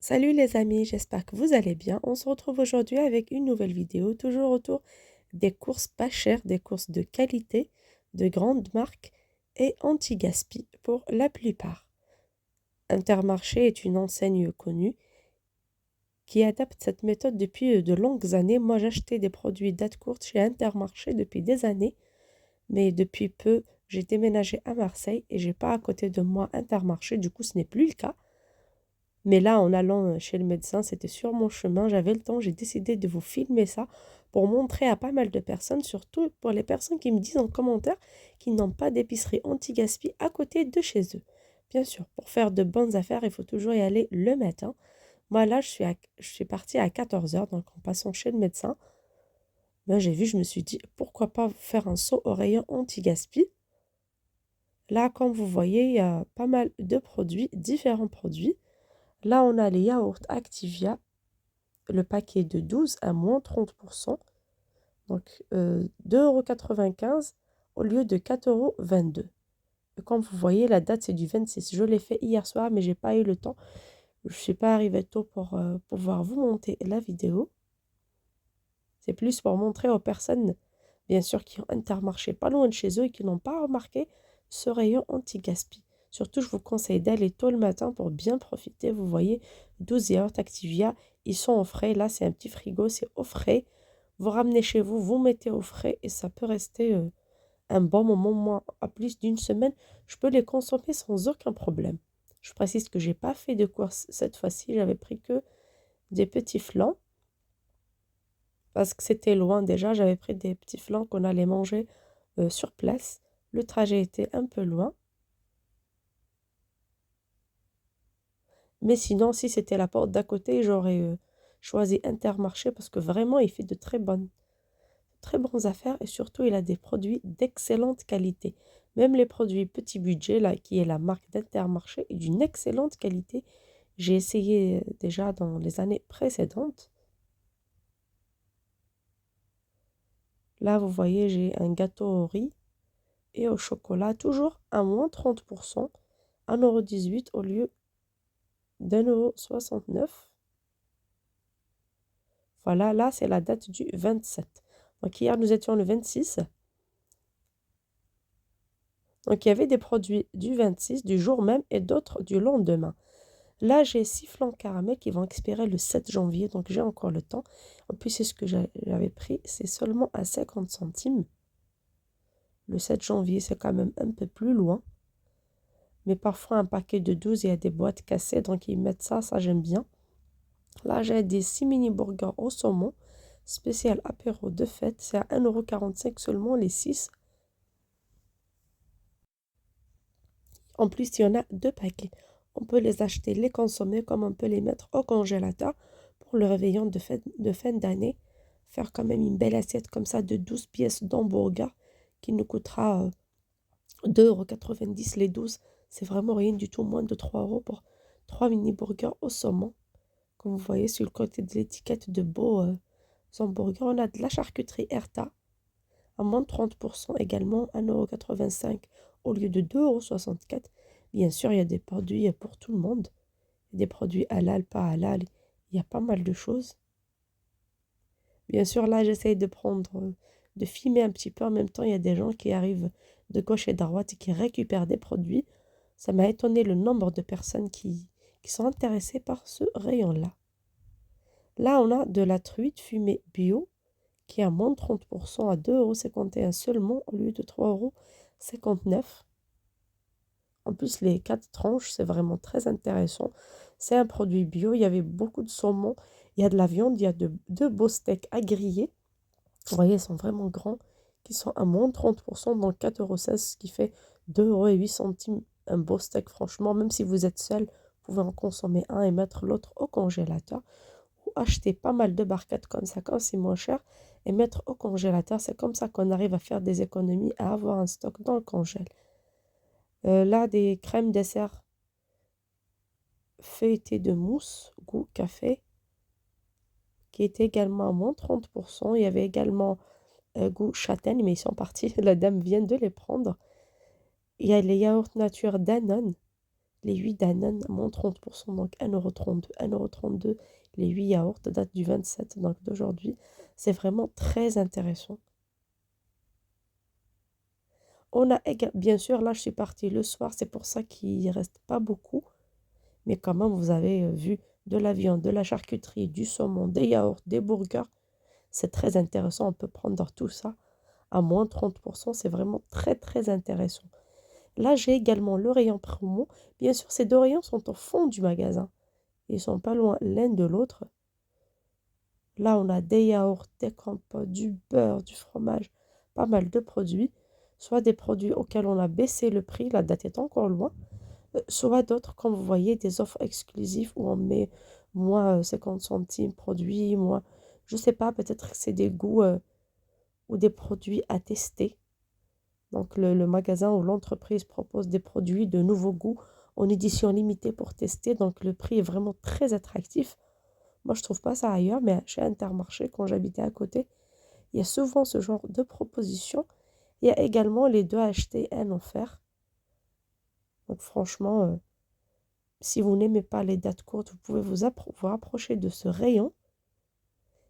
Salut les amis, j'espère que vous allez bien. On se retrouve aujourd'hui avec une nouvelle vidéo, toujours autour des courses pas chères, des courses de qualité, de grandes marques et anti-gaspi pour la plupart. Intermarché est une enseigne connue qui adapte cette méthode depuis de longues années. Moi, j'achetais des produits date courte chez Intermarché depuis des années, mais depuis peu, j'ai déménagé à Marseille et j'ai pas à côté de moi Intermarché, du coup, ce n'est plus le cas. Mais là, en allant chez le médecin, c'était sur mon chemin, j'avais le temps, j'ai décidé de vous filmer ça pour montrer à pas mal de personnes, surtout pour les personnes qui me disent en commentaire qu'ils n'ont pas d'épicerie anti-gaspi à côté de chez eux. Bien sûr, pour faire de bonnes affaires, il faut toujours y aller le matin. Moi, là, je suis partie à 14 heures, donc en passant chez le médecin, ben, j'ai vu, je me suis dit, pourquoi pas faire un saut au rayon anti-gaspi. Là, comme vous voyez, il y a pas mal de produits, différents produits. Là, on a les yaourts Activia, le paquet de 12 à moins 30%, donc 2,95 € au lieu de 4,22 €. Comme vous voyez, la date, c'est du 26. Je l'ai fait hier soir, mais j'ai pas eu le temps. Je ne suis pas arrivée tôt pour pouvoir vous monter la vidéo. C'est plus pour montrer aux personnes, bien sûr, qui ont Intermarché pas loin de chez eux et qui n'ont pas remarqué ce rayon anti-gaspi. Surtout, je vous conseille d'aller tôt le matin pour bien profiter. Vous voyez, 12 yaourts Activia, ils sont au frais. Là, c'est un petit frigo, c'est au frais. Vous ramenez chez vous, vous mettez au frais et ça peut rester un bon moment. Moi, à plus d'une semaine, je peux les consommer sans aucun problème. Je précise que j'ai pas fait de course cette fois-ci. J'avais pris que des petits flancs parce que c'était loin déjà. J'avais pris des petits flancs qu'on allait manger sur place. Le trajet était un peu loin. Mais sinon, si c'était la porte d'à côté, j'aurais choisi Intermarché parce que vraiment, il fait de très bonnes affaires et surtout, il a des produits d'excellente qualité. Même les produits petit budget, là, qui est la marque d'Intermarché, est d'une excellente qualité. J'ai essayé déjà dans les années précédentes. Là, vous voyez, j'ai un gâteau au riz et au chocolat, toujours à moins 30%, 1,18 € au lieu d'1,69 €. Voilà, là, c'est la date du 27. Donc, hier, nous étions le 26. Donc, il y avait des produits du 26, du jour même, et d'autres du lendemain. Là, j'ai 6 flancs caramel qui vont expirer le 7 janvier, donc j'ai encore le temps. En plus, c'est ce que j'avais pris, c'est seulement à 50 centimes. Le 7 janvier, c'est quand même un peu plus loin. Mais parfois, un paquet de 12, il y a des boîtes cassées, donc ils mettent ça, ça j'aime bien. Là, j'ai des 6 mini burgers au saumon, spécial apéro de fête. C'est à 1,45 € seulement les 6. En plus, il y en a 2 paquets. On peut les acheter, les consommer, comme on peut les mettre au congélateur pour le réveillon de fin d'année. Faire quand même une belle assiette comme ça de 12 pièces d'hamburger qui nous coûtera 2,90 € les 12. C'est vraiment rien du tout, moins de 3 € pour 3 mini burgers au saumon. Comme vous voyez sur le côté de l'étiquette, de beaux hamburgers. On a de la charcuterie Erta à moins de 30% également, 1,85 € au lieu de 2,64 €. Bien sûr, il y a des produits pour tout le monde. Des produits halal, pas halal. Il y a pas mal de choses. Bien sûr, là, j'essaye de filmer un petit peu. En même temps, il y a des gens qui arrivent de gauche et de droite et qui récupèrent des produits. Ça m'a étonné le nombre de personnes qui sont intéressées par ce rayon-là. Là, on a de la truite fumée bio qui est à moins de 30% à 2,51 € seulement au lieu de 3,59 €. En plus, les 4 tranches, c'est vraiment très intéressant. C'est un produit bio, il y avait beaucoup de saumon, il y a de la viande, il y a deux beaux steaks à griller. Vous voyez, ils sont vraiment grands, qui sont à moins de 30%, donc 4,16 €, ce qui fait 2,08 € un beau steak. Franchement, même si vous êtes seul, vous pouvez en consommer un et mettre l'autre au congélateur. Ou acheter pas mal de barquettes comme ça, quand c'est moins cher, et mettre au congélateur. C'est comme ça qu'on arrive à faire des économies, à avoir un stock dans le congèle. Là, des crèmes dessert feuilletées de mousse, goût café, qui étaient également à moins 30%. Il y avait également goût châtaigne, mais ils sont partis. La dame vient de les prendre. Il y a les yaourts nature Danone, Les 8 Danone, moins 30%, donc 1,32 €. 1,32 €. Les 8 yaourts datent du 27, donc d'aujourd'hui. C'est vraiment très intéressant. On a bien sûr, là je suis partie le soir, c'est pour ça qu'il ne reste pas beaucoup. Mais quand même, vous avez vu de la viande, de la charcuterie, du saumon, des yaourts, des burgers. C'est très intéressant, on peut prendre tout ça à moins 30%. C'est vraiment très très intéressant. Là, j'ai également le rayon promo. Bien sûr, ces deux rayons sont au fond du magasin. Ils ne sont pas loin l'un de l'autre. Là, on a des yaourts, des compotes, du beurre, du fromage, pas mal de produits. Soit des produits auxquels on a baissé le prix, la date est encore loin. Soit d'autres, comme vous voyez, des offres exclusives où on met moins 50 centimes produit, moins, je sais pas, peut-être que c'est des goûts ou des produits à tester. Donc le magasin ou l'entreprise propose des produits de nouveaux goûts en édition limitée pour tester. Donc le prix est vraiment très attractif. Moi, je trouve pas ça ailleurs, mais chez Intermarché, quand j'habitais à côté, il y a souvent ce genre de propositions. Il y a également les deux achetés, un offert. Donc franchement, si vous n'aimez pas les dates courtes, vous pouvez vous rapprocher de ce rayon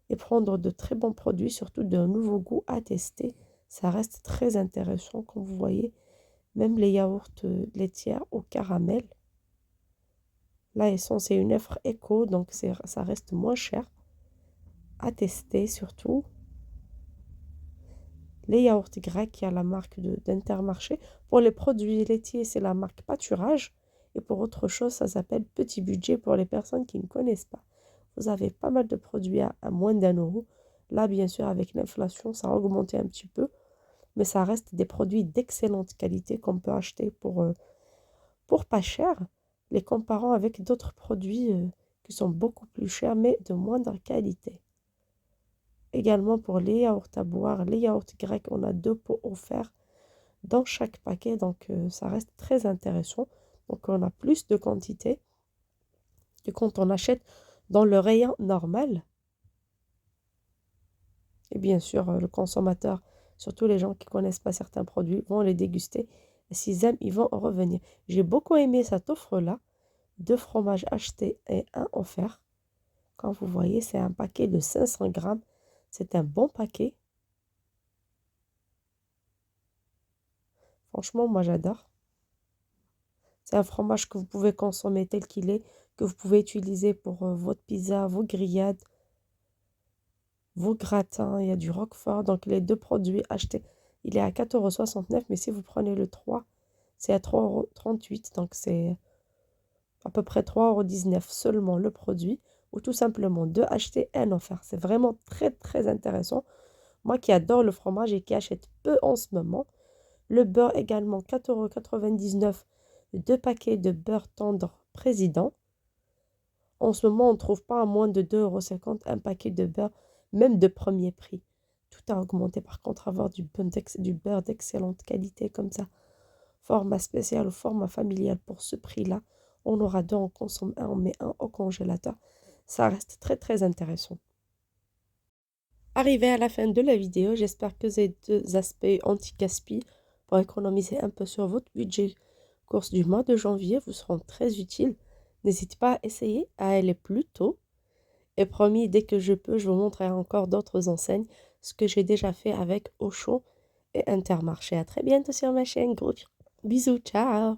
et prendre de très bons produits, surtout d'un nouveau goût à tester. Ça reste très intéressant, comme vous voyez. Même les yaourts laitières au caramel. Là, c'est une offre éco, donc ça reste moins cher à tester surtout. Les yaourts grecs, il y a la marque d'Intermarché. Pour les produits laitiers, c'est la marque Pâturage. Et pour autre chose, ça s'appelle Petit Budget pour les personnes qui ne connaissent pas. Vous avez pas mal de produits à moins d'1 €. Là, bien sûr, avec l'inflation, ça a augmenté un petit peu. Mais ça reste des produits d'excellente qualité qu'on peut acheter pour pas cher, les comparant avec d'autres produits qui sont beaucoup plus chers, mais de moindre qualité. Également pour les yaourts à boire, les yaourts grecs, on a 2 pots offerts dans chaque paquet, donc ça reste très intéressant. Donc on a plus de quantité que quand on achète dans le rayon normal. Et bien sûr, le consommateur, surtout les gens qui ne connaissent pas certains produits, vont les déguster. Et s'ils aiment, ils vont en revenir. J'ai beaucoup aimé cette offre-là. 2 fromages achetés et un offert. Comme vous voyez, c'est un paquet de 500 grammes. C'est un bon paquet. Franchement, moi j'adore. C'est un fromage que vous pouvez consommer tel qu'il est, que vous pouvez utiliser pour votre pizza, vos grillades, vos gratins. Il y a du roquefort. Donc les deux produits achetés, il est à 4,69 €. Mais si vous prenez le 3, c'est à 3,38 €. Donc c'est à peu près 3,19 € seulement le produit. Ou tout simplement 2 achetés, un offert. C'est vraiment très très intéressant. Moi qui adore le fromage et qui achète peu en ce moment. Le beurre également, 4,99 €, 2 paquets de beurre tendre président. En ce moment, on ne trouve pas à moins de 2,50 € un paquet de beurre, même de premier prix. Tout a augmenté. Par contre, avoir du beurre d'excellente qualité comme ça, format spécial ou format familial pour ce prix-là, on aura deux, on consomme un, on met un au congélateur. Ça reste très très intéressant. Arrivé à la fin de la vidéo, j'espère que ces deux aspects anti-gaspi pour économiser un peu sur votre budget course du mois de janvier vous seront très utiles. N'hésitez pas à essayer, à aller plus tôt. Et promis, dès que je peux, je vous montrerai encore d'autres enseignes, ce que j'ai déjà fait avec Auchan et Intermarché. À très bientôt sur ma chaîne. Gros bisous, ciao!